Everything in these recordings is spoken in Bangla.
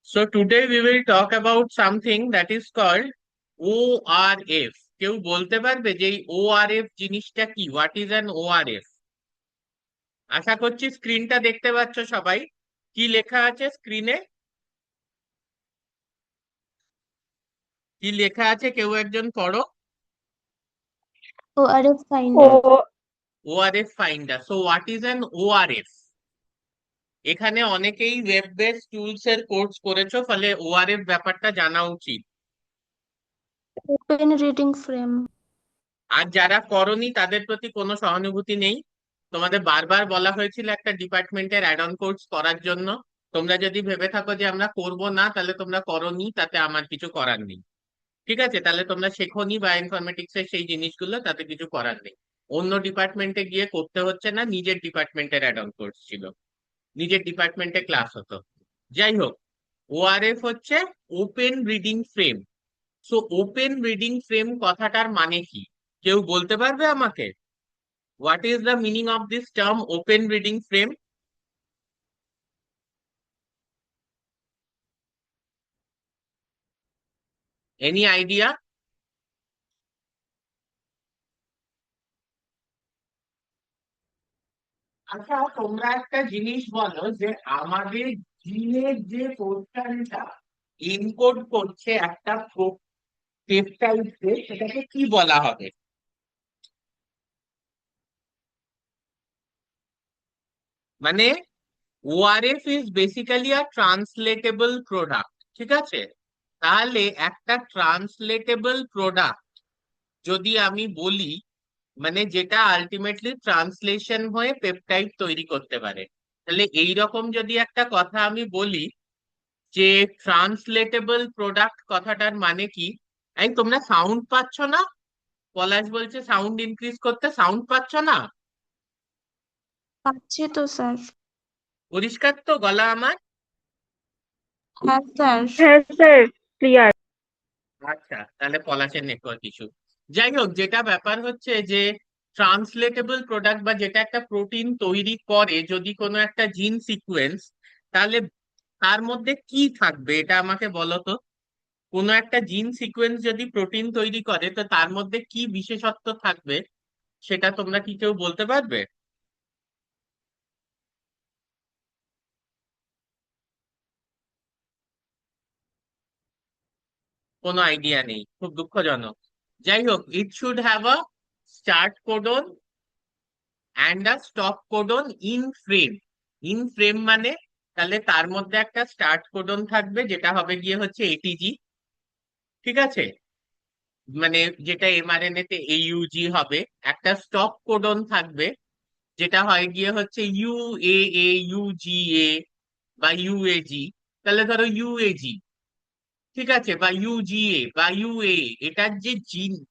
So today we will talk about something that is called ORF. কেউ বলতে পারবে যে এই ORF জিনিসটা কি? What is an ORF? আশা করছি স্ক্রিনটা দেখতে পাচ্ছ সবাই। কি লেখা আছে স্ক্রিনে? কি লেখা আছে কেউ একজন পড়ো। ORF finder. ORF finder. So what is an ORF? এখানে অনেকেই ওয়েব বেসড টুলস এর কোর্স করেছো, ফলে ORF ব্যাপারটা জানা উচিত। Open reading frame. আর যারা করনি তাদের প্রতি কোনো সহানুভূতি নেই। তোমাদের বারবার বলা হয়েছিল একটা ডিপার্টমেন্টের অ্যাড অন কোর্স করার জন্য। তোমরা যদি ভেবে থাকো যে আমরা করব না, তাহলে তোমরা করনি, তাতে আমার কিছু করার নেই। ঠিক আছে, তাহলে তোমরা শেখোনি বা ইনফরমেটিক্স এর সেই জিনিসগুলো, তাতে কিছু করার নেই। অন্য ডিপার্টমেন্টে গিয়ে করতে হচ্ছে না, নিজের ডিপার্টমেন্টের অ্যাড অন কোর্স ছিল, নিজের ডিপার্টমেন্টে ক্লাস হতো। যাই হোক, ORF হচ্ছে open reading frame. So open reading frame কথাটার মানে কি? কেউ বলতে পারবে আমাকে? What is the meaning of this term open reading frame? Any idea? আচ্ছা, তোমরা একটা জিনিস বলো যে আমাদের জিনের যে পোর্শনটা এনকোড করছে একটা পেপটাইডকে, সেটাকে কি বলা হবে? মানে ORF is basically a ট্রান্সলেটেবল product. ঠিক আছে, তাহলে একটা ট্রান্সলেটেবল প্রোডাক্ট যদি আমি বলি, মানে যেটা আলটিমেটলি ট্রান্সলেশন হয়ে পেপটাইড তৈরি করতে পারে, তাহলে এই রকম যদি একটা কথা আমি বলি যে ট্রান্সলেটেবল প্রোডাক্ট, কথাটার মানে কি? এই তোমরা সাউন্ড পাচ্ছ না? পলাশ বলছে সাউন্ড ইনক্রিজ করতে, সাউন্ড পাচ্ছ না? পাচ্ছি তো স্যার। পরিষ্কার তো গলা আমার? হ্যাঁ স্যার। হ্যাঁ স্যার, ক্লিয়ার। আচ্ছা, তাহলে পলাশের নেটওয়ার্ক ইস্যু। যাই হোক, যেটা ব্যাপার হচ্ছে যে ট্রান্সলেটেবল প্রোডাক্ট বা যেটা একটা প্রোটিন তৈরি করে যদি কোনো একটা জিন সিকোয়েন্স, তাহলে তার মধ্যে কি থাকবে এটা আমাকে বলো তো। কোনো একটা জিন সিকোয়েন্স যদি প্রোটিন তৈরি করে, তো তার মধ্যে কি বিশেষত্ব থাকবে সেটা তোমরা কি কেউ বলতে পারবে? কোনো আইডিয়া নেই, খুব দুঃখজনক। যাই হোক, it should have a start codon and a stop codon in frame. In frame মানে, তাহলে তার মধ্যে একটা স্টার্ট কোডন থাকবে যেটা হবে গিয়ে হচ্ছে এটিজি। ঠিক আছে, মানে যেটা এমআরএনএ তে এইউজি হবে। একটা স্টপ কোডন থাকবে যেটা হয় গিয়ে হচ্ছে ইউএএ, ইউজিএ বা ইউএজি। তাহলে ধরো ইউএজি, ঠিক আছে, বা ইউজিএ বা ইউএ, এটার যে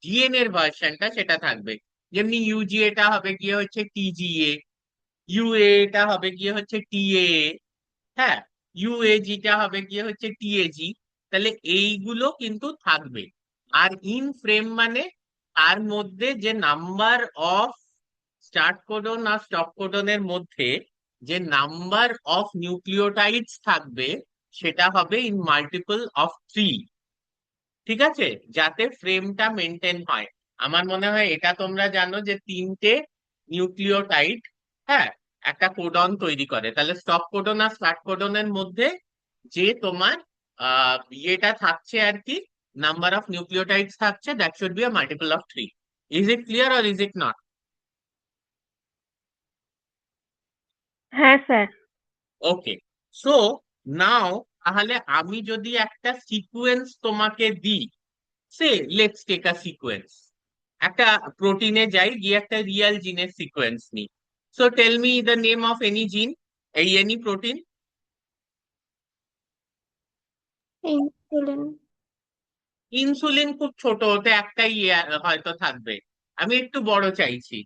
ডিএনএ এর ভার্সনটা সেটা থাকবে। যেমনি ইউজিএ টা হবে গিয়ে হচ্ছে টিজিএ, ইউএ টা হবে গিয়ে হচ্ছে টিএ, হ্যাঁ, ইউএজি টা হবে গিয়ে হচ্ছে টিএজি। তাহলে এইগুলো কিন্তু থাকবে। আর ইন ফ্রেম মানে তার মধ্যে যে নাম্বার অফ স্টার্ট কোডন আর স্টপ কোডনের মধ্যে যে নাম্বার অফ নিউক্লিওটাইডস থাকবে, সেটা হবে ইন মাল্টিপল অফ 3। ঠিক আছে, যাতে ফ্রেমটা মেনটেন হয়। আমার মনে হয় এটা তোমরা জানো যে তিনটে নিউক্লিওটাইড, হ্যাঁ, একটা কোডন তৈরি করে। তাহলে স্টপ কোডন আর স্টার্ট কোডনের মধ্যে যে তোমার ইয়েটা থাকছে আর কি, নাম্বার অফ নিউক্লিওটাইডস থাকছে, that should be a multiple of 3। Is it clear or is it not? হ্যাঁ স্যার। ওকে, সো নাও, তাহলে আমি যদি একটা সিকুয়েন্স তোমাকে দিই, সে লেটস টেক আ সিকোয়েন্স, একটা প্রোটিনে যাই, গিয়ে একটা রিয়েল জিনের সিকোয়েন্স নিই। So tell me the name of any gene, এই এনি প্রোটিন। ইনসুলিন। ইনসুলিন খুব ছোট, ওতে একটাই হয়তো থাকবে। আমি একটু বড় চাইছি।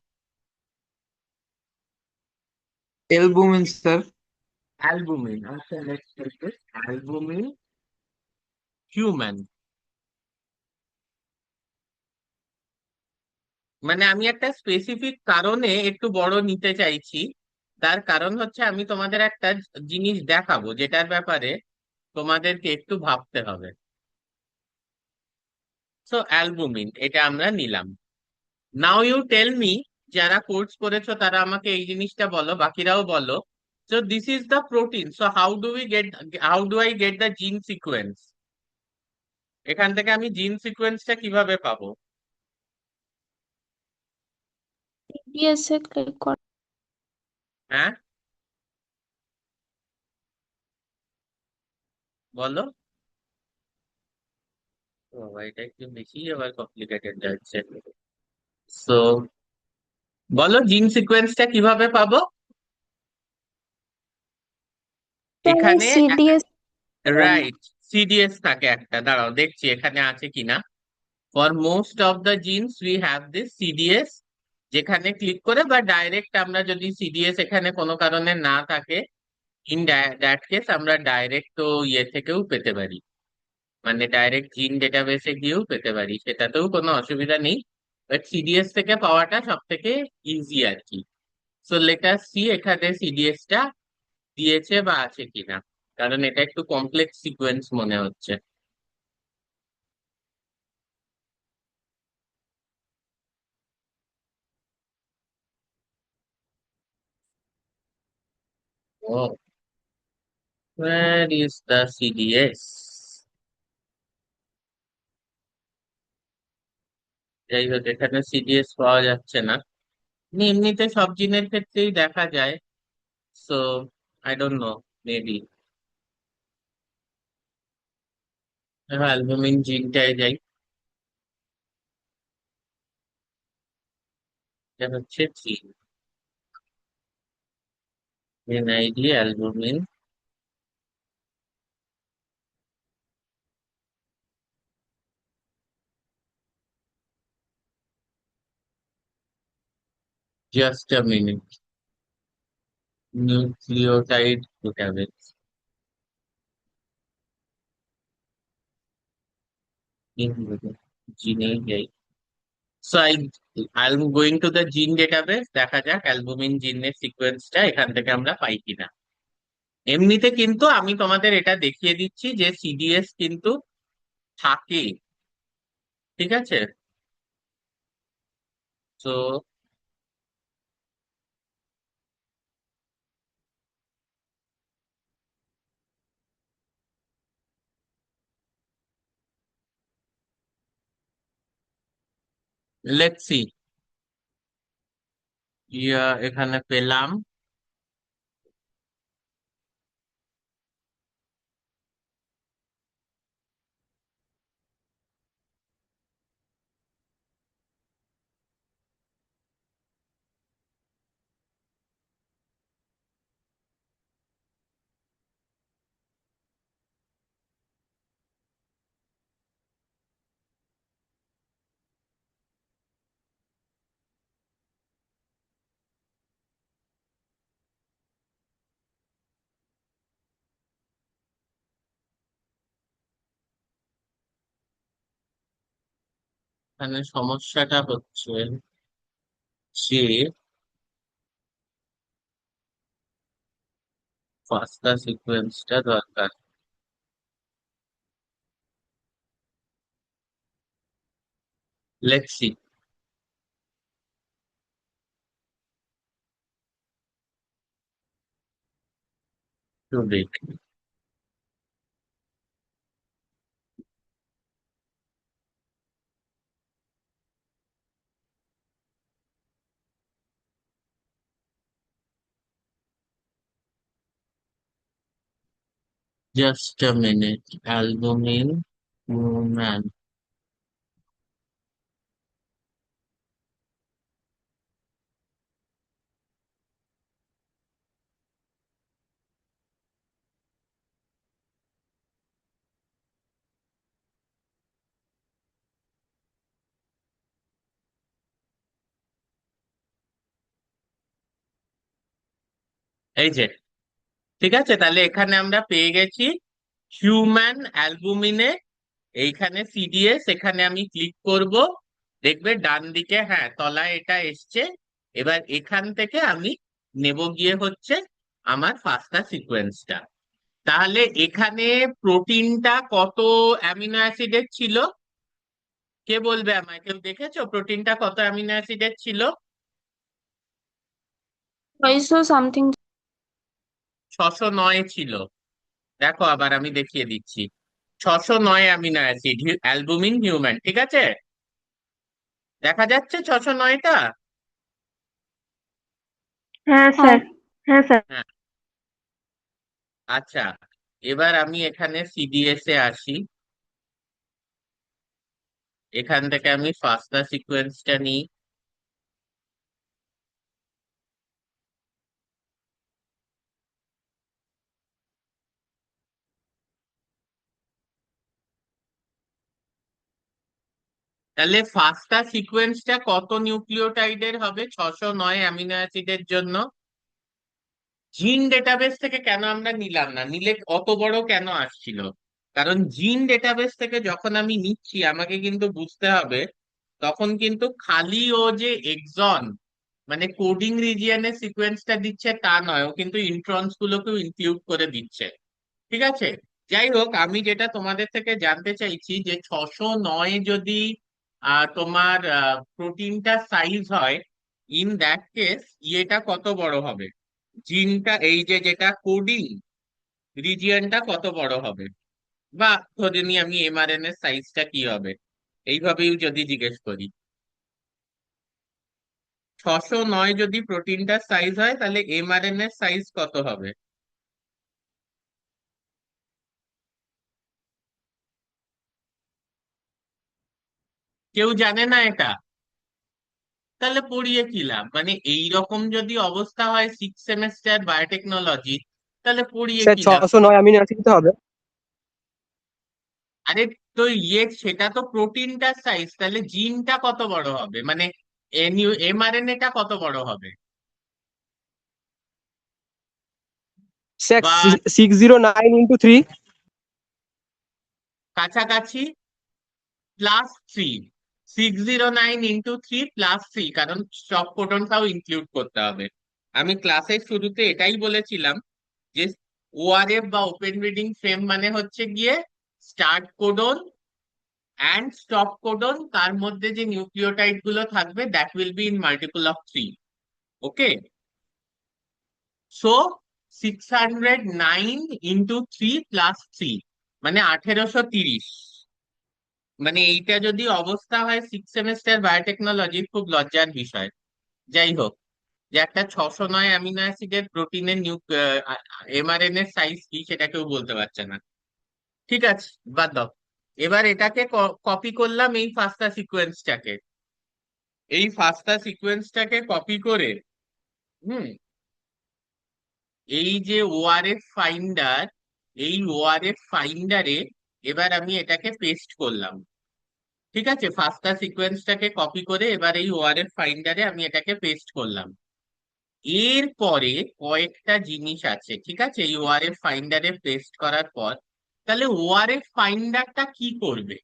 Albumin sir. অ্যালবুমিন, আচ্ছা let's take this albumin human. মানে আমি একটা স্পেসিফিক কারণে একটু বড় নিতে চাইছি। তার কারণ হচ্ছে আমি তোমাদের একটা জিনিস দেখাবো যেটার ব্যাপারে তোমাদেরকে একটু ভাবতে হবে। সো অ্যালবুমিন এটা আমরা নিলাম। নাও ইউ টেল মি, যারা কোর্স করেছো তারা আমাকে এই জিনিসটা বলো, বাকিরাও বলো। So this is the protein, so how do I get the জিন সিকোয়েন্স? এখান থেকে আমি জিন সিকোয়েন্সটা কিভাবে পাবো? CDS এ ক্লিক কর। হ্যাঁ, বলো। ও এটা একটু বেশি আবার কমপ্লিকেটেড যাচ্ছে। সো বলো জিন সিকোয়েন্সটা কিভাবে পাবো? এখানে CDS রাইট, সিডিএস থাকে একটা, দাঁড়াও দেখছি এখানে আছে কিনা। For most of the genes we have this CDS, যেখানে ক্লিক করে বা ডাইরেক্ট আমরা যদি সিডিএস এখানে কোনো কারণে না থাকে, ইন দ্যাট কেস আমরা ডাইরেক্ট তো ইয়ে থেকেও পেতে পারি, মানে ডাইরেক্ট জিন ডেটাবেসে গিয়েও পেতে পারি, সেটাতেও কোনো অসুবিধা নেই। বাট সিডিএস থেকে পাওয়াটা সব থেকে ইজি আর কি। সো লেট আস সি এখানে সিডিএস টা দিয়েছে বা আছে কিনা, কারণ এটা একটু কমপ্লেক্স সিকোয়েন্স মনে হচ্ছে। ও, where is the CDS? যাই হোক, এখানে সিডিএস পাওয়া যাচ্ছে না। এমনিতে সব জিনের ক্ষেত্রেই দেখা যায়। So I don't know, maybe albumin জিনটায় যাই। এটা হচ্ছে gene, NID albumin. Just a minute. Nucleotide database, জিনে যাই। So I am going to the gene database, দেখা যাক অ্যালবুমিন জিনের সিকোয়েন্সটা এখান থেকে আমরা পাই কিনা। এমনিতে কিন্তু আমি তোমাদের এটা দেখিয়ে দিচ্ছি যে সিডিএস কিন্তু থাকে, ঠিক আছে? তো লেটস সি, এখানে পেলাম। এখানে সমস্যাটা হচ্ছে যে পাঁচটা সিকোয়েন্সটা দরকার। Let's see, to break. Just a minute, albumin man. এই যে, ঠিক আছে, তাহলে এখানে আমরা পেয়ে গেছি হিউম্যান অ্যালবুমিনে। এইখানে সিডিএস, এখানে আমি ক্লিক করব, দেখবে ডান দিকে হ্যাঁ তলায় এটা এসছে। এবার এখান থেকে আমি নেব গিয়ে হচ্ছে আমার ফাস্টা সিকোয়েন্সটা। তাহলে এখানে প্রোটিনটা কত অ্যামিনো অ্যাসিডের ছিল? কে বলবে আমায়? কেউ দেখেছো প্রোটিনটা কত অ্যামিনো অ্যাসিডের ছিল? 600 something। 609 ছিল। দেখো আবার আমি দেখিয়ে দিচ্ছি। 609 অ্যামিনো অ্যাসিড, অ্যালবুমিন হিউম্যান, ঠিক আছে? দেখা যাচ্ছে 609টা? হ্যাঁ হ্যাঁ। স্যার। হ্যাঁ স্যার। হ্যাঁ। আচ্ছা, এবার আমি এখানে সিডিএস এ আসি। এখান থেকে আমি ফাস্টা সিকোয়েন্সটা নিই। তাহলে ফাস্টা সিকোয়েন্সটা কত নিউক্লিওটাইডের হবে 609 অ্যামিনো অ্যাসিডের জন্য? জিন ডেটাবেস থেকে কেন আমরা নিলাম না? নিলে অত বড় কেন আসছিল? কারণ জিন ডেটাবেস থেকে যখন আমি নিচ্ছি আমাকে কিন্তু বুঝতে হবে, তখন কিন্তু খালি ও যে এক্সন মানে কোডিং রিজিয়নের সিকোয়েন্সটা দিচ্ছে তা নয়, ও কিন্তু ইন্ট্রনস গুলোকেও ইনক্লুড করে দিচ্ছে। ঠিক আছে? যাই হোক, আমি যেটা তোমাদের থেকে জানতে চাইছি যে 609 যদি তোমার প্রোটিনটা সাইজ হয়, ইন দ্যাট কেস ইয়েটা কত বড় হবে? জিনটা এই যে যেটা কোডিং রিজিয়নটা কত বড় হবে? বা ধরে নিই আমি এমআরএনএ সাইজটা কি হবে, এইভাবেই যদি জিজ্ঞেস করি। 609 যদি প্রোটিনটার সাইজ হয় তাহলে এমআরএনএ সাইজ কত হবে? কেউ জানে না এটা? তাহলে পড়িয়ে কি লাভ? মানে এই রকম যদি অবস্থা হয় 6 সেমেস্টার বায়োটেকনোলজি, তাহলে পড়িয়ে স্যার কি লাভ? 609 অ্যামিনো অ্যাসিড তো হবে। আরে, তো সেটা তো প্রোটিনটার সাইজ, তাহলে জিনটা কত বড় হবে? মানে এমআরএনএটা কত বড় হবে? স্যার বা 609 × 3। কাছাকাছি, +3। 609 × 3 +3, কারণ স্টপ কোডনটাও ইনক্লুড করতে হবে। আমি ক্লাসের শুরুতে এটাই বলেছিলাম যে ওআরএফ বা ওপেন রিডিং ফ্রেম মানে হচ্ছে গিয়ে start codon and stop codon, তার মধ্যে যে নিউক্লিওটাইড গুলো থাকবে that will be in multiple of 3। Okay, so 609 × 3 + 3 মানে 1830। মানে এইটা যদি অবস্থা হয় 6 সেমেস্টার বায়োটেকনোলজির, খুব লজ্জার বিষয়। যাই হোক, যে একটা 609 অ্যামিনো অ্যাসিডের প্রোটিনের এমআরএনএ সাইজ কি সেটা কেউ বলতে পারছে না। ঠিক আছে, বাদ দাও। এবার এটাকে কপি করলাম, এই ফাস্টা সিকোয়েন্সটাকে। এই ফাস্টা সিকোয়েন্সটাকে কপি করে, হুম, এই যে ওআরএফ ফাইন্ডার, এই ওআরএফ ফাইন্ডারে এবার আমি এটাকে পেস্ট করলাম। ঠিক আছে, ফাস্টা সিকোয়েন্সটাকে কপি করে এবার এই ওআরএফ ফাইন্ডারে আমি এটাকে পেস্ট করলাম। এরপরে কয়েকটা জিনিস আছে, ঠিক আছে, এই ওআরএফ ফাইন্ডারে পেস্ট করার পর। তাহলে ওআরএফ ফাইন্ডারটা কি করবে?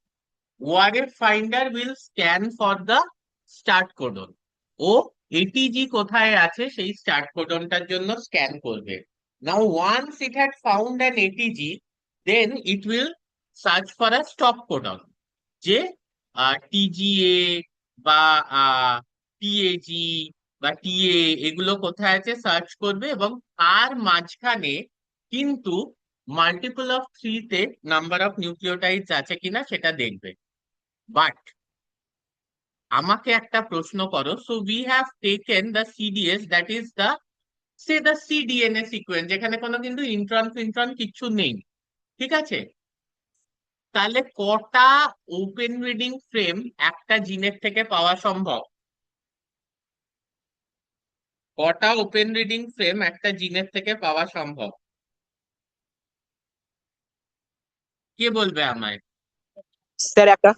ORF finder will scan for the start codon. ও এটিজি কোথায় আছে সেই স্টার্ট কোডনটার জন্য স্ক্যান করবে। Now once it had found an ATG, then it will search for a stop codon. যে টিজিএ বা টিএজি বা টিএ, এগুলো কোথায় আছে সার্চ করবে, এবং তার মাঝখানে কিন্তু মাল্টিপল অফ 3-তে নাম্বার অফ নিউক্লিওটাইডস আছে কিনা সেটা দেখবে। বাট আমাকে একটা প্রশ্ন করো, so we have taken the CDS, that is the say the cDNA sequence, যেখানে কোনো কিন্তু ইন্ট্রন ফিন্ট্রন কিচ্ছু নেই। ঠিক আছে? তাহলে কটা ওপেন রিডিং ফ্রেম একটা জিনের থেকে পাওয়া সম্ভব? কটা ওপেন রিডিং ফ্রেম একটা জিনের থেকে পাওয়া সম্ভব? কে বলবে আমায়? স্যার একটা।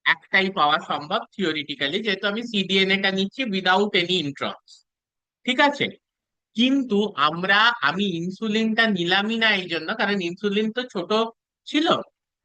একটাই পাওয়া সম্ভব থিওরিটিক্যালি, যেহেতু আমি সিডিএনএটা নিচ্ছি উইদাউট এনি ইন্ট্রনস। ঠিক আছে? কিন্তু আমি ইনসুলিনটা নিলামই না এই জন্য, কারণ ইনসুলিন তো ছোট ছিল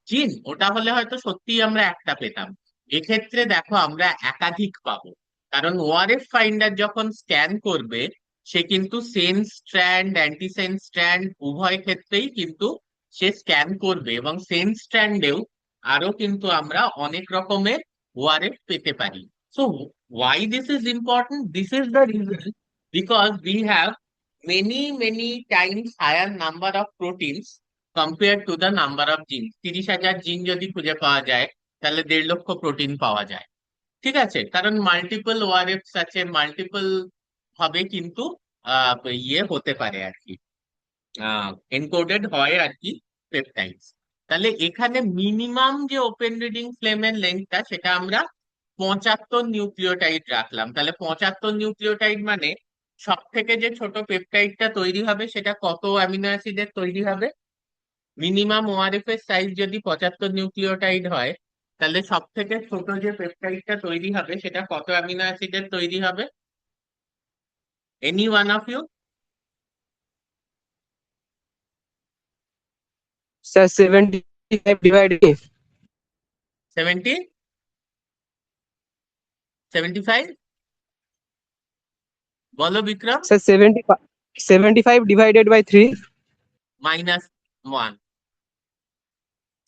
জিন, ওটা হলে হয়তো সত্যিই আমরা একটা পেতাম। এক্ষেত্রে দেখো আমরা একাধিক পাবো, কারণ ওআরএফ ফাইন্ডার যখন স্ক্যান করবে সে কিন্তু সেন্স স্ট্র্যান্ড অ্যান্টিসেন্স স্ট্র্যান্ড উভয় ক্ষেত্রেই কিন্তু সে স্ক্যান করবে, এবং সেন্স স্ট্র্যান্ডেও আরো কিন্তু আমরা অনেক রকমের ওআরএফ পেতে পারি। So why this is important? This is the reason because we have many times higher number of proteins compared to the number of genes. 30,000 জিন যদি খুঁজে পাওয়া যায় তাহলে 1.5 লক্ষ প্রোটিন পাওয়া যায়। ঠিক আছে, কারণ মাল্টিপল ওআরএফস আছে, মাল্টিপল ভাবে কিন্তু ইয়ে হতে পারে আর কি, এনকোডেড হয় আর কি পেপটাইডস। তাহলে এখানে মিনিমাম যে ওপেন রিডিং ফ্লেমের লেন্থটা সেটা আমরা 75 নিউক্লিওটাইড রাখলাম। তাহলে 75 নিউক্লিওটাইড মানে সব থেকে যে ছোট পেপটাইডটা তৈরি হবে সেটা কত অ্যামিনো অ্যাসিডের তৈরি হবে? মিনিমাম ওআরএফ এর সাইজ যদি 75 নিউক্লিওটাইড হয়, তাহলে সব থেকে ছোট যে পেপটাইডটা তৈরি হবে সেটা কত অ্যামিনো অ্যাসিডের তৈরি হবে? Any one of you? Sir 75 divided 70, 75? বলো Vikram. Sir 75 divided by 3 -1।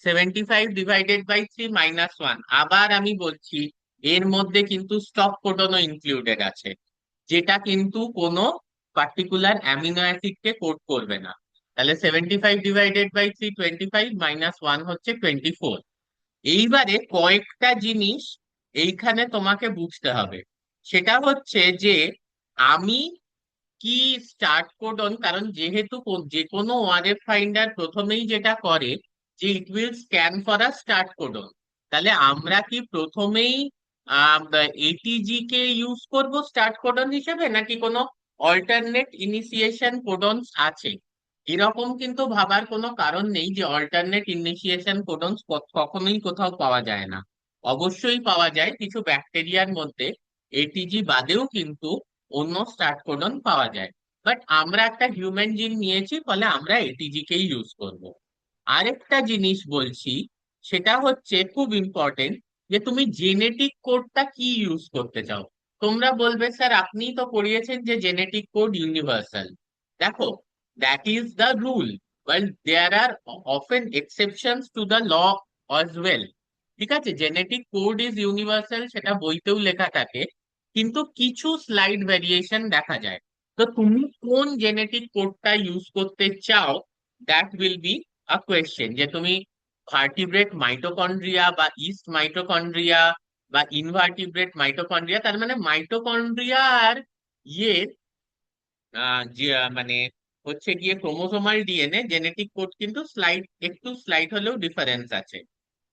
75 divided by 3 -1। আবার আমি বলছি, এর মধ্যে কিন্তু স্টপ কোডনও ইনক্লুডেড আছে, যেটা কিন্তু কোনো পার্টিকুলার অ্যামিনো অ্যাসিড কে কোড করবে না। তাহলে 75 ডিভাইডেড বাই 3 25, -1 হচ্ছে 24। এইবারে কয়েকটা জিনিস এইখানে তোমাকে বুঝতে হবে। সেটা হচ্ছে যে আমি কি স্টার্ট কোডন, কারণ যেহেতু যে কোনো ওআরএফ ফাইন্ডার প্রথমেই যেটা করে যে it will scan for a start codon, তাহলে আমরা কি প্রথমেই এটিজি কে ইউজ করব স্টার্ট কোডন হিসেবে, নাকি কোনো অল্টারনেট ইনিশিয়েশন কোডনস আছে? এরকম কিন্তু ভাবার কোনো কারণ নেই যে অল্টারনেট ইনিশিয়েশন কোডনস কখনোই কোথাও পাওয়া যায় না। অবশ্যই পাওয়া যায়, কিছু ব্যাকটেরিয়ার মধ্যে এটিজি বাদেও কিন্তু অন্য স্টার্ট কোডন পাওয়া যায়। বাট আমরা একটা হিউম্যান জিন নিয়েছি, ফলে আমরা এটিজি কেই ইউজ করব। আরেকটা জিনিস বলছি, সেটা হচ্ছে খুব ইম্পর্টেন্ট, যে তুমি জেনেটিক কোডটা কি ইউজ করতে চাও। তোমরা বলবে স্যার আপনিই তো পড়িয়েছেন যে জেনেটিক কোড ইউনিভার্সাল। দেখো, that is the rule, but there are often exceptions to the law as well. ঠিক আছে, জেনেটিক কোড ইজ ইউনিভার্সাল, সেটা বইতেও লেখা থাকে, কিন্তু কিছু স্লাইড ভেরিয়েশন দেখা যায়। তো তুমি কোন জেনেটিক কোডটা ইউজ করতে চাও, that will be a question, যে তুমি ভার্টিব্রেট মাইটোকন্ড্রিয়া বা ইস্ট মাইটোকন্ড্রিয়া বা ইনভার্টিব্রেট মাইটোকন্ড্রিয়া, তার মানে মাইটোকন্ড্রিয়া আর ইয়ে যে মানে হচ্ছে গিয়ে ক্রোমোসোমাল ডিএনএ জেনেটিক কোড কিন্তু একটু স্লাইড হলেও ডিফারেন্স আছে।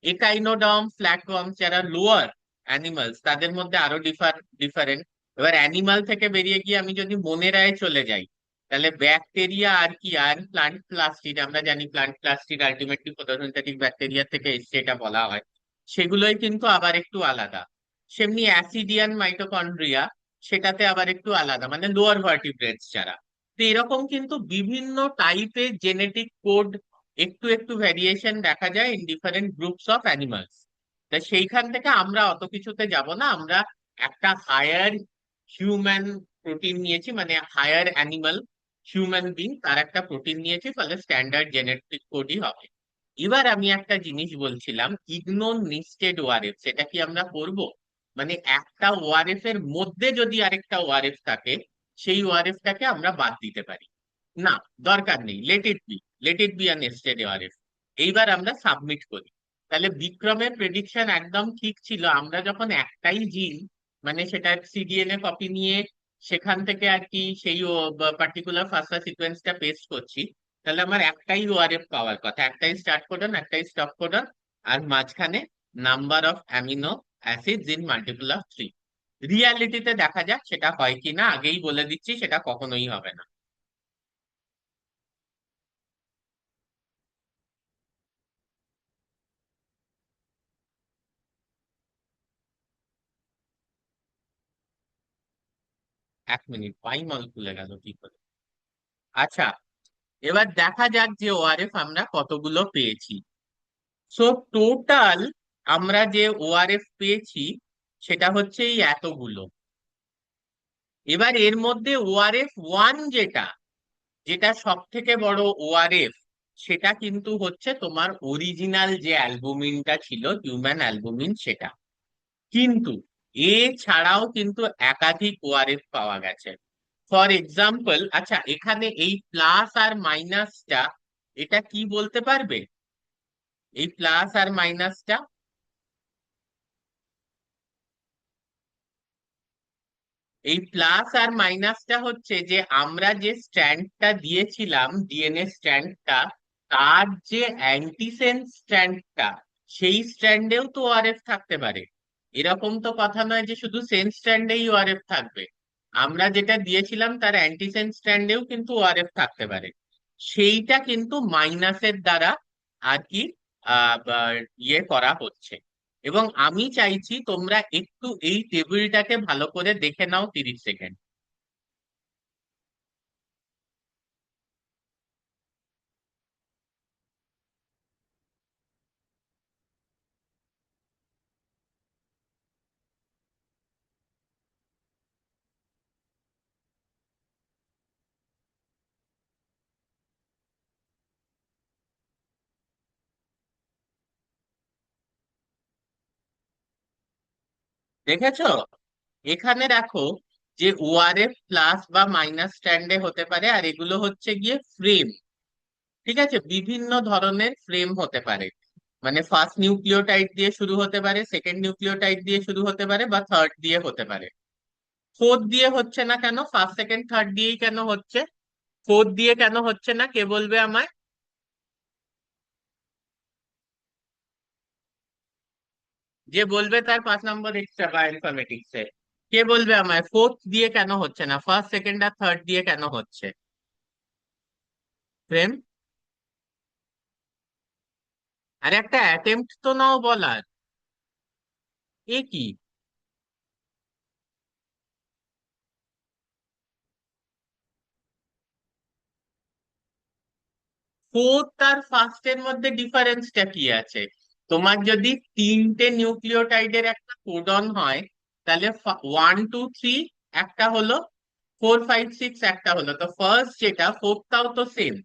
একাইনোডার্ম ফ্ল্যাটওয়ার্মস যারা লোয়ার অ্যানিমালস, তাদের মধ্যে আরো ডিফারেন্ট। এবার অ্যানিমাল থেকে বেরিয়ে গিয়ে আমি যদি মনেরায় চলে যাই, তাহলে ব্যাকটেরিয়া আর কি, আর প্লান্ট প্লাস্টিড, আমরা জানি plant plastid ultimately photosynthetic bacteria থেকে এসছে এটা বলা হয়, সেগুলোই কিন্তু আবার একটু আলাদা। সেমনি অ্যাসিডিয়ান মাইটোকন্ড্রিয়া, সেটাতে আবার একটু আলাদা, মানে লোয়ার ভার্টিব্রেটস যারা। তো এরকম কিন্তু বিভিন্ন টাইপের জেনেটিক কোড, একটু একটু ভ্যারিয়েশন দেখা যায় in different groups of animals. তা সেইখান থেকে আমরা অত কিছুতে যাব না, আমরা একটা হায়ার হিউম্যান প্রোটিন নিয়েছি, মানে হায়ার অ্যানিমাল হিউম্যান বিং তার একটা প্রোটিন নিয়েছি, ফলে স্ট্যান্ডার্ড জেনেটিক কোডই হবে। এবার আমি একটা জিনিস বলছিলাম, ইগনোর নেস্টেড ওআরএফ, সেটা কি আমরা করব? মানে একটা ওআরএফ এর মধ্যে যদি আরেকটা ওআরএফ থাকে, সেই ওআরএফটাকে আমরা বাদ দিতে পারি না, দরকার নেই, let it be a nested ORF. এইবার আমরা সাবমিট করি। তাহলে বিক্রমের প্রেডিকশন একদম ঠিক ছিল, আমরা যখন একটাই জিন, মানে সেটা সিডিএনএ কপি নিয়ে সেখান থেকে আর কি সেই পার্টিকুলার ফাস্টা সিকোয়েন্সটা পেস্ট করছি, তাহলে আমার একটাই ওআরএফ পাওয়ার কথা, একটাই স্টার্ট কোডন একটাই স্টপ কোডন, আর মাঝখানে number of amino acids in multiple of 3। রিয়ালিটিতে দেখা যাক সেটা হয় কিনা, আগেই বলে দিচ্ছি সেটা কখনোই হবে না। এক মিনিট, পাইমল খুলে গেল কি করে? আচ্ছা, এবার দেখা যাক যে ওআরএফ আমরা কতগুলো পেয়েছি। সো টোটাল আমরা যে ওআরএফ পেয়েছি সেটা হচ্ছে এই এতগুলো। এবার এর মধ্যে ওআরএফ ওয়ান যেটা যেটা সব থেকে বড় ওআরএফ, সেটা কিন্তু হচ্ছে তোমার অরিজিনাল যে অ্যালবুমিনটা ছিল, হিউম্যান অ্যালবুমিন, সেটা। কিন্তু এছাড়াও কিন্তু একাধিক ওআরএফ পাওয়া গেছে। ফর এক্সাম্পল, আচ্ছা এখানে এই প্লাস আর মাইনাসটা, এটা কি বলতে পারবে? এই প্লাস আর মাইনাসটা, এই প্লাস আর মাইনাসটা হচ্ছে যে আমরা যে স্ট্র্যান্ডটা দিয়েছিলাম, ডিএনএ স্ট্র্যান্ডটা, তার যে অ্যান্টিসেন্স স্ট্র্যান্ডটা, সেই স্ট্র্যান্ডেও তো ওআরএফ থাকতে পারে। এরকম তো কথা নয় যে শুধু সেন্স স্ট্র্যান্ডেই ওআরএফ থাকবে। আমরা যেটা দিয়েছিলাম তার অ্যান্টিসেন্স স্ট্র্যান্ডেও কিন্তু ওআরএফ থাকতে পারে। সেইটা কিন্তু মাইনাসের দ্বারা আর কি ইয়ে করা হচ্ছে। এবং আমি চাইছি তোমরা একটু এই টেবিলটাকে ভালো করে দেখে নাও 30 সেকেন্ড। দেখেছো? এখানে দেখো যে ওআরএফ প্লাস বা মাইনাস স্ট্যান্ডে হতে পারে, আর এগুলো হচ্ছে গিয়ে ফ্রেম। ঠিক আছে, বিভিন্ন ধরনের ফ্রেম হতে পারে। মানে ফার্স্ট নিউক্লিওটাইড দিয়ে শুরু হতে পারে, সেকেন্ড নিউক্লিওটাইড দিয়ে শুরু হতে পারে, বা থার্ড দিয়ে হতে পারে। ফোর্থ দিয়ে হচ্ছে না কেন? ফার্স্ট সেকেন্ড থার্ড দিয়েই কেন হচ্ছে? ফোর্থ দিয়ে কেন হচ্ছে না, কে বলবে আমায়? যে বলবে তার 5 নম্বর এক্সট্রা বায়োইনফরমেটিক্স এ। কে বলবে আমায় ফোর্থ দিয়ে কেন হচ্ছে না, ফার্স্ট সেকেন্ড আর থার্ড দিয়ে কেন হচ্ছে? প্রেম, আর একটা অ্যাটেম্প্ট তো নাও বলার। এ কি? ফোর্থ আর ফার্স্টের মধ্যে ডিফারেন্সটা কি আছে? তোমার যদি তিনটে নিউক্লিওটাইডের একটা কোডন হয়, তাহলে 1 2 3 একটা হলো, 4 5 6 একটা হলো, তো ফার্স্ট যেটা ফোর্থটাও তো সেম।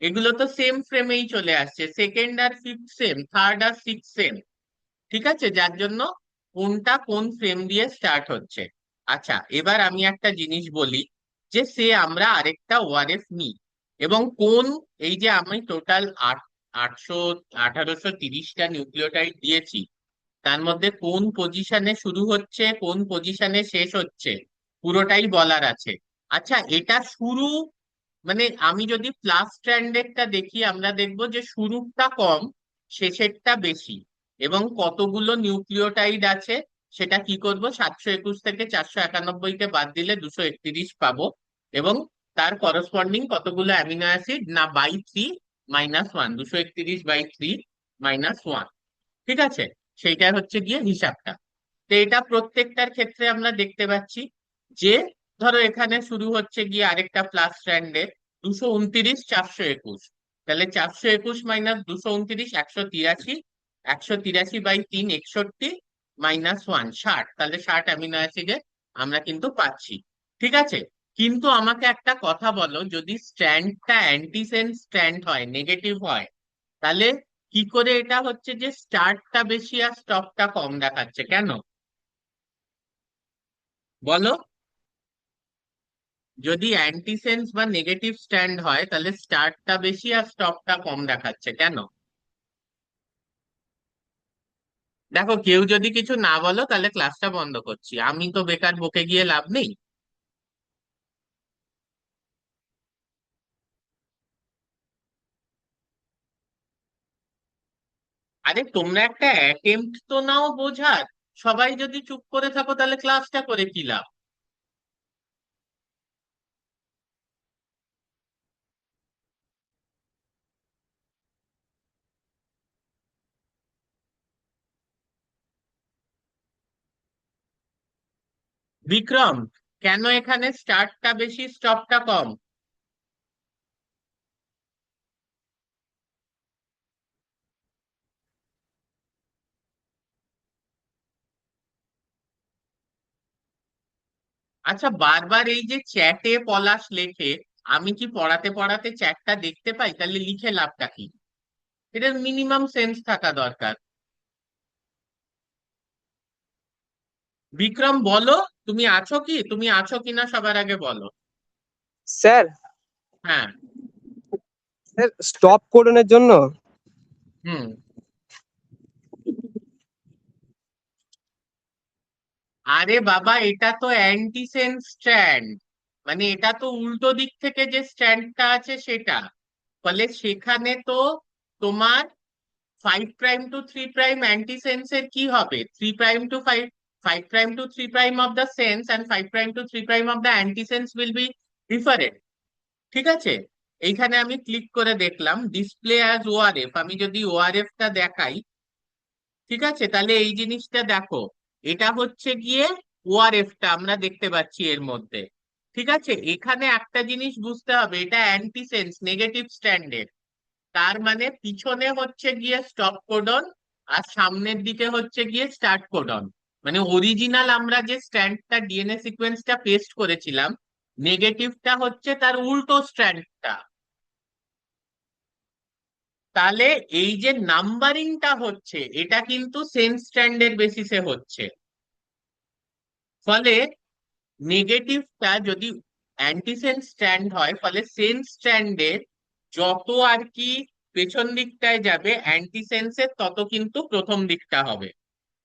এগুলো তো সেম ফ্রেমেই চলে আসছে, সেকেন্ড আর ফিফথ সেম, থার্ড আর সিক্স সেম। ঠিক আছে, যার জন্য কোনটা কোন ফ্রেম দিয়ে স্টার্ট হচ্ছে। আচ্ছা এবার আমি একটা জিনিস বলি, যে সে আমরা আরেকটা ওআরএফ নিই, এবং কোন, এই যে আমি টোটাল 1830টা নিউক্লিওটাইড দিয়েছি, তার মধ্যে কোন পজিশনে শুরু হচ্ছে কোন পজিশনে শেষ হচ্ছে, পুরোটাই বলার আছে। আচ্ছা এটা শুরু, মানে আমি যদি প্লাস স্ট্র্যান্ডেডটা দেখি, আমরা দেখবো যে শুরুটা কম, শেষেরটা বেশি। এবং কতগুলো নিউক্লিওটাইড আছে, সেটা কি করব, 721 থেকে 491-কে বাদ দিলে 231 পাবো। এবং তার করসপন্ডিং কতগুলো অ্যামিনো অ্যাসিড না, বাই 3 - 1, 231/3 - 1। ঠিক আছে, সেইটা হচ্ছে গিয়ে হিসাবটা। তো এটা প্রত্যেকটার ক্ষেত্রে আমরা দেখতে পাচ্ছি যে, ধরো এখানে শুরু হচ্ছে গিয়ে আরেকটা প্লাস স্ট্র্যান্ডে 229 421, তাহলে 421 - 229 183, 183/3 61, -1 60, তাহলে 60 অ্যামিনো অ্যাসিডে আমরা কিন্তু পাচ্ছি। ঠিক আছে, কিন্তু আমাকে একটা কথা বলো, যদি স্ট্র্যান্ডটা অ্যান্টিসেন্স স্ট্র্যান্ড হয়, নেগেটিভ হয়, তাহলে কি করে এটা হচ্ছে যে স্টার্টটা বেশি আর স্টপটা কম দেখাচ্ছে কেন? বলো। যদি অ্যান্টিসেন্স বা নেগেটিভ স্ট্যান্ড হয়, তাহলে স্টার্টটা বেশি আর স্টপটা কম দেখাচ্ছে কেন? দেখো, কেউ যদি কিছু না বলো তাহলে ক্লাসটা বন্ধ করছি, আমি তো বেকার বকে গিয়ে লাভ নেই। আরে তোমরা একটা অ্যাটেম্প্ট তো নাও বোঝার। সবাই যদি চুপ করে থাকো তাহলে ক্লাসটা করে কি লাভ? বিক্রম, কেন এখানে স্টার্টটা বেশি স্টপটা কম? আচ্ছা, বারবার এই যে চ্যাটে পলাশ লেখে, আমি কি পড়াতে পড়াতে চ্যাটটা দেখতে পাই? তাহলে লিখে লাভটা কি? এটার মিনিমাম সেন্স থাকা দরকার। বিক্রম বলো, তুমি আছো কি? তুমি আছো কিনা সবার আগে বলো। স্যার, হ্যাঁ। স্যার স্টপ কোডনের জন্য হুম। আরে বাবা, এটা তো অ্যান্টিসেন্স স্ট্র্যান্ড, মানে এটা তো উল্টো দিক থেকে যে স্ট্র্যান্ডটা আছে সেটা। ফলে সেখানে তো তোমার 5' to 3' অ্যান্টিসেন্সের কি হবে? 3' to 5, 5' to 3' of the sense and 5' to 3' of the antisense will be different. ঠিক আছে, এইখানে আমি ক্লিক করে দেখলাম ডিসপ্লে অ্যাজ ওআরএফ। আমি যদি ওআরএফ টা দেখাই, ঠিক আছে, তাহলে এই জিনিসটা দেখো, এটা হচ্ছে গিয়ে ওআরএফ টা আমরা দেখতে পাচ্ছি এর মধ্যে। ঠিক আছে, এখানে একটা জিনিস বুঝতে হবে, এটা অ্যান্টিসেন্স নেগেটিভ স্ট্যান্ডের। তার মানে পিছনে হচ্ছে গিয়ে স্টপ কোডন আর সামনের দিকে হচ্ছে গিয়ে স্টার্ট কোডন। মানে অরিজিনাল আমরা যে স্ট্র্যান্ডটা ডিএনএ সিকোয়েন্সটা পেস্ট করেছিলাম, নেগেটিভটা হচ্ছে তার উল্টো স্ট্র্যান্ডটা। তাহলে এই যে নাম্বারিংটা হচ্ছে, এটা কিন্তু সেন্স স্ট্র্যান্ডের বেসিসে হচ্ছে। ফলে নেগেটিভটা যদি অ্যান্টিসেন্স স্ট্র্যান্ড হয়, ফলে সেন্স স্ট্র্যান্ডের যত আর কি পেছন দিকটায় যাবে অ্যান্টিসেন্সের তত কিন্তু প্রথম দিকটা হবে।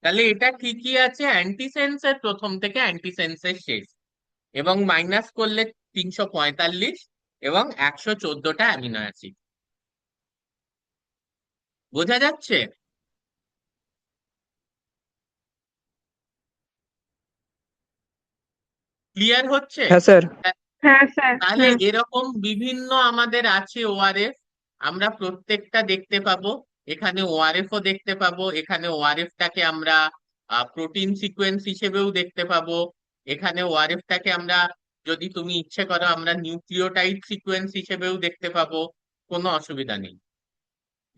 তাহলে এটা ঠিকই আছে, অ্যান্টিসেন্সের প্রথম থেকে অ্যান্টিসেন্সের শেষ। এবং মাইনাস করলে 345 এবং 114টা অ্যামিনো অ্যাসিড। বোঝা যাচ্ছে? ক্লিয়ার হচ্ছে? হ্যাঁ স্যার। হ্যাঁ স্যার, তাহলে হ্যাঁ। এরকম বিভিন্ন আমাদের আছে ওআরএফ, আমরা প্রত্যেকটা দেখতে পাবো। এখানে ওআরএফ ও দেখতে পাবো, এখানে ওআরএফ টাকে আমরা প্রোটিন সিকোয়েন্স হিসেবেও দেখতে পাবো। এখানে ওআরএফ টাকে আমরা, যদি তুমি ইচ্ছে করো, আমরা নিউক্লিওটাইড সিকোয়েন্স হিসেবেও দেখতে পাবো। কোনো অসুবিধা নেই।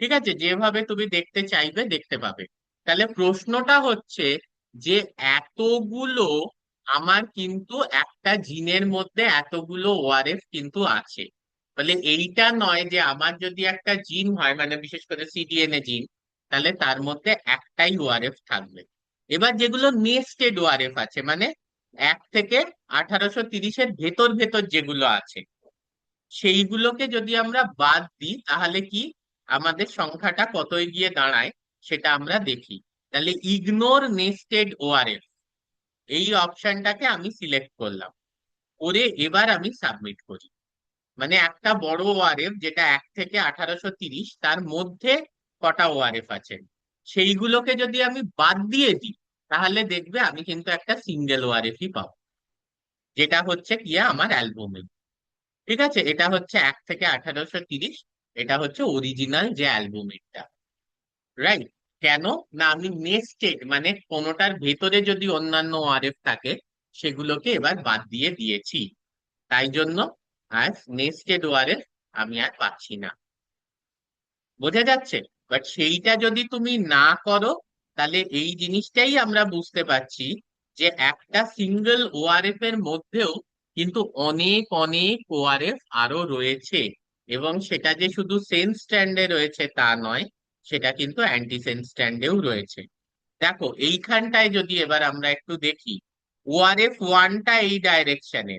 ঠিক আছে, যেভাবে তুমি দেখতে চাইবে দেখতে পাবে। তাহলে প্রশ্নটা হচ্ছে যে এতগুলো, আমার কিন্তু একটা জিনের মধ্যে এতগুলো ওআরএফ কিন্তু আছে। তাহলে এইটা নয় যে আমার যদি একটা জিন হয়, মানে বিশেষ করে সিডিএনএ জিন, তাহলে তার মধ্যে একটাই ওআরএফ থাকবে। এবার যেগুলো নেস্টেড ওআরএফ আছে, মানে 1 থেকে 1830-এর ভেতর ভেতর যেগুলো আছে, সেইগুলোকে যদি আমরা বাদ দিই তাহলে কি আমাদের সংখ্যাটা কতই গিয়ে দাঁড়ায় সেটা আমরা দেখি। তাহলে ইগনোর নেস্টেড ওআরএফ, এই অপশনটাকে আমি সিলেক্ট করলাম, করে এবার আমি সাবমিট করি। মানে একটা বড় ওআরএফ যেটা 1 থেকে 1830, তার মধ্যে কটা ওআরএফ আছে সেইগুলোকে যদি আমি বাদ দিয়ে দিই, তাহলে দেখবে আমি কিন্তু একটা সিঙ্গেল ওআরএফই পাবো, যেটা হচ্ছে কি আমার অ্যালবুমিন। ঠিক আছে, এটা হচ্ছে 1 থেকে 1830, এটা হচ্ছে অরিজিনাল যে অ্যালবুমিনটা। রাইট? কেন না, আমি নেস্টেড মানে কোনোটার ভেতরে যদি অন্যান্য ওআরএফ থাকে সেগুলোকে এবার বাদ দিয়ে দিয়েছি, তাই জন্য আর নেস্টেড ওআরএফ আমি আর পাচ্ছি না। বোঝা যাচ্ছে? বাট সেইটা যদি তুমি না করো, তাহলে এই জিনিসটাই আমরা বুঝতে পারছি যে একটা সিঙ্গেল ওআরএফ এর মধ্যেও কিন্তু অনেক অনেক ওআরএফ আরো রয়েছে। এবং সেটা যে শুধু সেন্স স্ট্যান্ডে রয়েছে তা নয়, সেটা কিন্তু অ্যান্টিসেন্স স্ট্যান্ডেও রয়েছে। দেখো এইখানটায় যদি এবার আমরা একটু দেখি, ওআরএফ ওয়ানটা এই ডাইরেকশনে,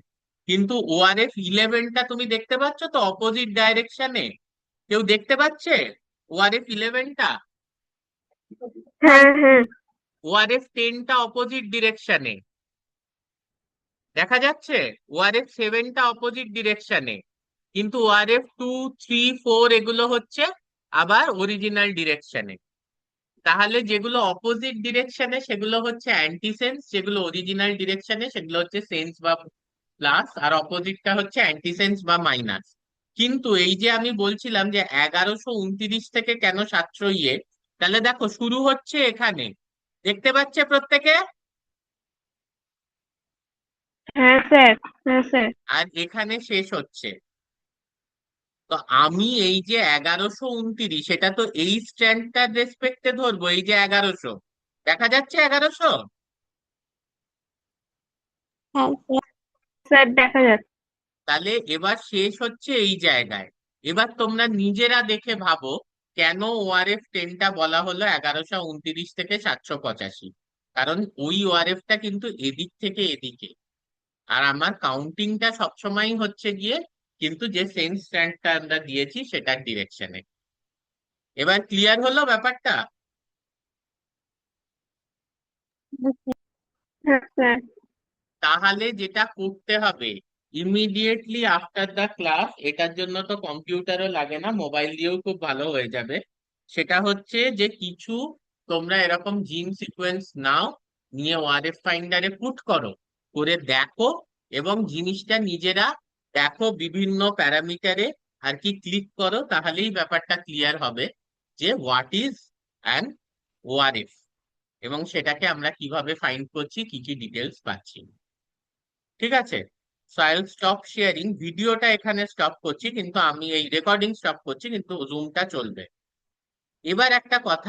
কিন্তু ওআরএফ 11টা তুমি দেখতে পাচ্ছ তো অপোজিট ডাইরেকশনে? কেউ দেখতে পাচ্ছে ওআরএফ 11টা? হ্যাঁ, হ্যাঁ। ওআরএফ 10টা অপোজিট ডিরেকশনে, দেখা যাচ্ছে? ওআরএফ 7টা অপোজিট ডিরেকশনে, কিন্তু ওআরএফ 2, 3, 4 এগুলো হচ্ছে আবার অরিজিনাল ডিরেকশনে। তাহলে যেগুলো অপোজিট ডিরেকশনে সেগুলো হচ্ছে অ্যান্টিসেন্স, যেগুলো অরিজিনাল ডিরেকশনে সেগুলো হচ্ছে সেন্স বা প্লাস, আর অপোজিটটা হচ্ছে অ্যান্টিসেন্স বা মাইনাস। কিন্তু এই যে আমি বলছিলাম যে 1129 থেকে কেন 700 ইয়ে, তাহলে দেখো শুরু হচ্ছে এখানে, দেখতে পাচ্ছে প্রত্যেকে? হ্যাঁ স্যার, হ্যাঁ স্যার। আর এখানে শেষ হচ্ছে। তো আমি এই যে 1129, এটা তো এই স্ট্যান্ডটার রেসপেক্টে ধরবো, এই যে 1100, দেখা যাচ্ছে 1100? হ্যাঁ স্যার। স্যার দেখা যাচ্ছে। তাহলে এবার শেষ হচ্ছে এই জায়গায়। এবার তোমরা নিজেরা দেখে ভাবো কেন ওআরএফ 10টা বলা হলো 1129 থেকে 785। কারণ ওই ওআরএফটা কিন্তু এদিক থেকে এদিকে, আর আমার কাউন্টিংটা সবসময় হচ্ছে গিয়ে কিন্তু যে সেন্স স্ট্যান্ডটা আমরা দিয়েছি সেটার ডিরেকশনে। এবার ক্লিয়ার হলো ব্যাপারটা? হ্যাঁ স্যার। তাহলে যেটা করতে হবে ইমিডিয়েটলি আফটার দ্য ক্লাস, এটার জন্য তো কম্পিউটারও লাগে না, মোবাইল দিয়েও খুব ভালো হয়ে যাবে, সেটা হচ্ছে যে কিছু তোমরা এরকম জিন সিকোয়েন্স নাও, নিয়ে ওআরএফ ফাইন্ডারে পুট করো, করে দেখো, এবং জিনিসটা নিজেরা দেখো বিভিন্ন প্যারামিটারে আর কি ক্লিক করো, তাহলেই ব্যাপারটা ক্লিয়ার হবে যে হোয়াট ইজ অ্যান ওআরএফ এবং সেটাকে আমরা কিভাবে ফাইন্ড করছি, কি কি ডিটেলস পাচ্ছি। ঠিক আছে? So I will stop sharing, ভিডিওটা এখানে স্টপ করছি, কিন্তু আমি এই রেকর্ডিং স্টপ করছি, কিন্তু জুমটা চলবে। এবার একটা কথা